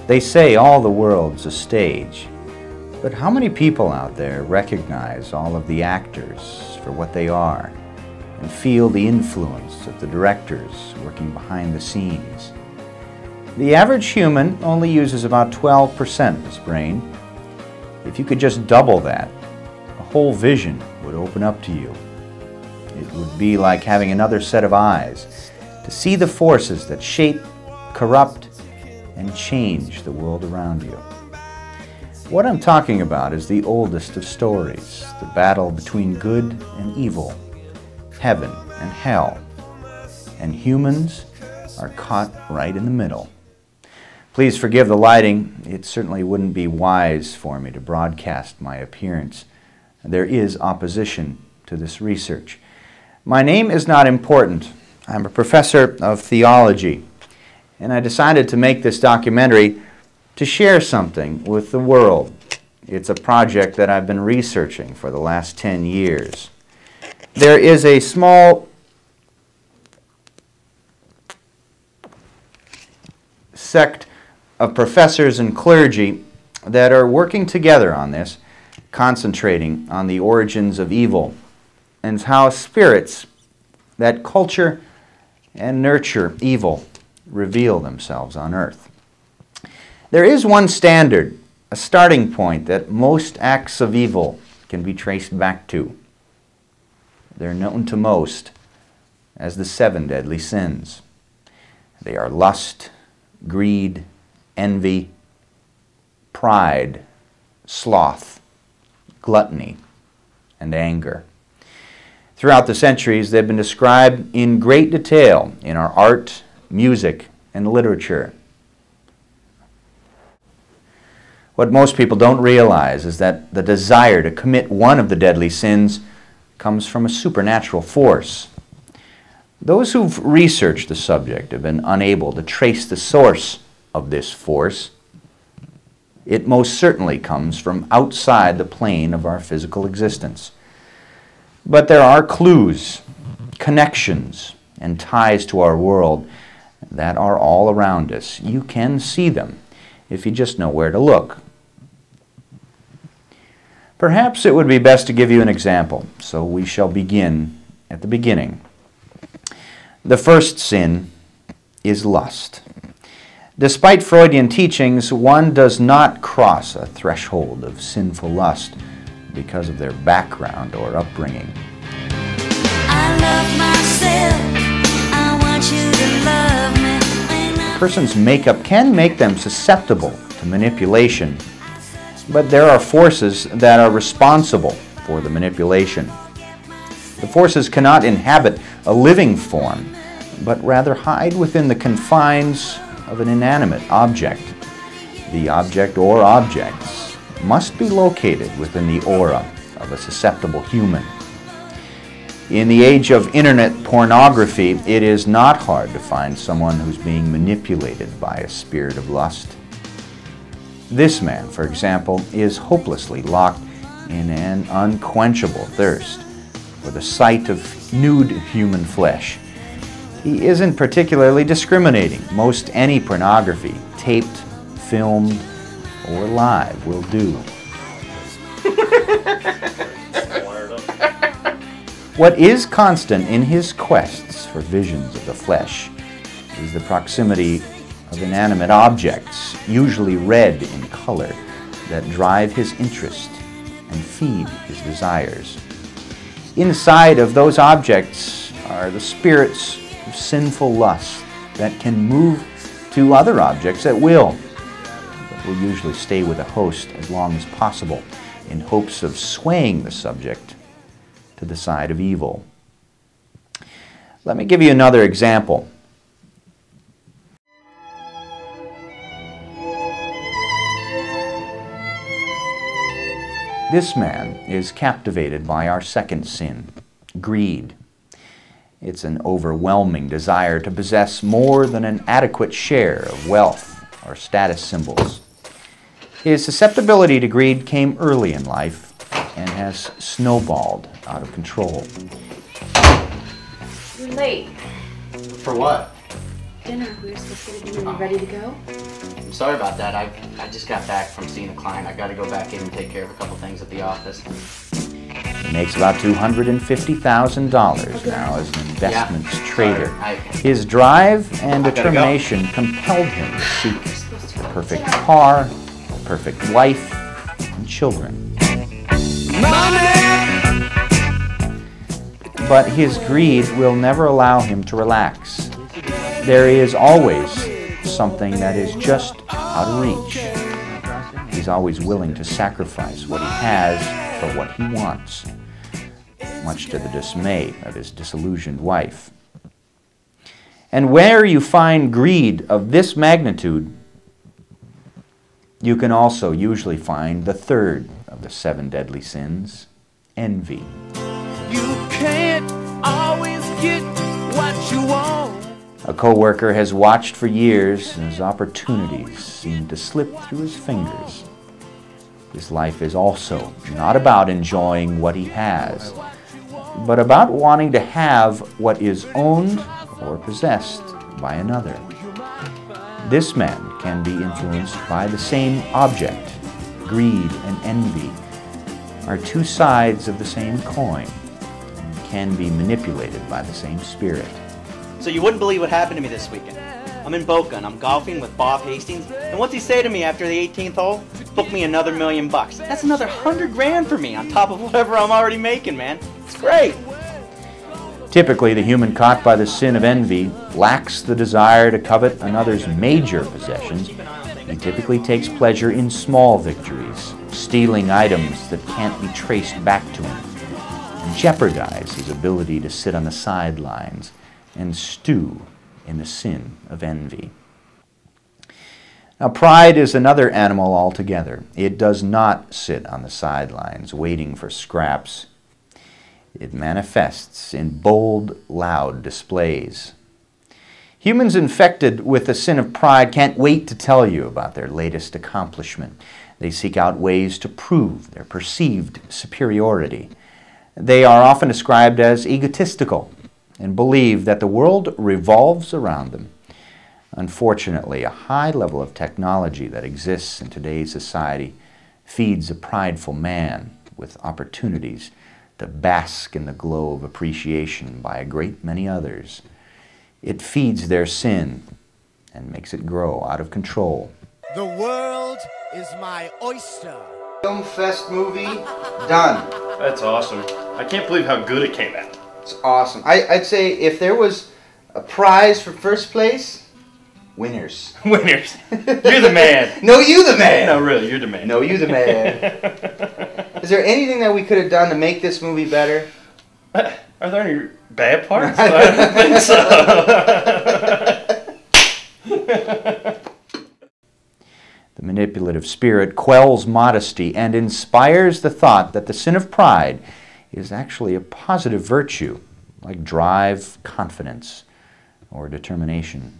They say all the world's a stage, but how many people out there recognize all of the actors for what they are and feel the influence of the directors working behind the scenes? The average human only uses about 12% of his brain. If you could just double that, a whole vision would open up to you. It would be like having another set of eyes to see the forces that shape, corrupt, and change the world around you. What I'm talking about is the oldest of stories, the battle between good and evil, heaven and hell, and humans are caught right in the middle. Please forgive the lighting. It certainly wouldn't be wise for me to broadcast my appearance. There is opposition to this research. My name is not important. I'm a professor of theology, and I decided to make this documentary to share something with the world. It's a project that I've been researching for the last 10 years. There is a small sect of professors and clergy that are working together on this, concentrating on the origins of evil and how spirits that culture and nurture evil reveal themselves on earth. There is one standard, a starting point that most acts of evil can be traced back to. They're known to most as the 7 deadly sins. They are lust, greed, envy, pride, sloth, gluttony, and anger. Throughout the centuries, they've been described in great detail in our art, music, and literature. What most people don't realize is that the desire to commit one of the deadly sins comes from a supernatural force. Those who've researched the subject have been unable to trace the source of this force. It most certainly comes from outside the plane of our physical existence. But there are clues, connections, and ties to our world that are all around us. You can see them if you just know where to look. Perhaps it would be best to give you an example, so we shall begin at the beginning. The first sin is lust. Despite Freudian teachings, one does not cross a threshold of sinful lust because of their background or upbringing. I love myself. I want you to love me. A person's makeup can make them susceptible to manipulation, but there are forces that are responsible for the manipulation. The forces cannot inhabit a living form, but rather hide within the confines of an inanimate object. The object or objects must be located within the aura of a susceptible human. In the age of internet pornography, it is not hard to find someone who's being manipulated by a spirit of lust. This man, for example, is hopelessly locked in an unquenchable thirst for the sight of nude human flesh. He isn't particularly discriminating. Most any pornography, taped, filmed, or live, will do. What is constant in his quests for visions of the flesh is the proximity of inanimate objects, usually red in color, that drive his interest and feed his desires. Inside of those objects are the spirits of sinful lust that can move to other objects at will, but will usually stay with a host as long as possible in hopes of swaying the subject to the side of evil. Let me give you another example. This man is captivated by our second sin, greed. It's an overwhelming desire to possess more than an adequate share of wealth or status symbols. His susceptibility to greed came early in life and has snowballed out of control. You're late. For what? dinner. We were supposed to get dinner. You ready to go? I'm sorry about that. I just got back from seeing a client. I got to go back in and take care of a couple things at the office. He makes about $250,000 now as an investments trader. His drive and determination compelled him to seek the perfect car, the perfect wife, and children. But his greed will never allow him to relax. There is always something that is just out of reach. He's always willing to sacrifice what he has for what he wants, much to the dismay of his disillusioned wife. And where you find greed of this magnitude, you can also usually find the third of the 7 deadly sins, envy. You can't always get what you want. A co-worker has watched for years as opportunities seem to slip through his fingers. His life is also not about enjoying what he has, but about wanting to have what is owned or possessed by another. This man can be influenced by the same object. Greed and envy are two sides of the same coin and can be manipulated by the same spirit. So you wouldn't believe what happened to me this weekend. I'm in Boca and I'm golfing with Bob Hastings, and what's he say to me after the 18th hole? Book me another $1 million. That's another 100 grand for me on top of whatever I'm already making, man. It's great. Typically, the human caught by the sin of envy lacks the desire to covet another's major possessions. He typically takes pleasure in small victories, stealing items that can't be traced back to him, and jeopardize his ability to sit on the sidelines and stew in the sin of envy. Now, pride is another animal altogether. It does not sit on the sidelines waiting for scraps. It manifests in bold, loud displays. Humans infected with the sin of pride can't wait to tell you about their latest accomplishment. They seek out ways to prove their perceived superiority. They are often described as egotistical and believe that the world revolves around them. Unfortunately, a high level of technology that exists in today's society feeds a prideful man with opportunities to bask in the glow of appreciation by a great many others. It feeds their sin and makes it grow out of control. The world is my oyster. Film Fest movie, done. That's awesome. I can't believe how good it came out. It's awesome. I'd say if there was a prize for first place, winners. Winners. You're the man. No, you the man. No, really, you're the man. No, you the man. Is there anything that we could have done to make this movie better? Are there any bad parts? I don't think so. The manipulative spirit quells modesty and inspires the thought that the sin of pride is actually a positive virtue, like drive, confidence, or determination.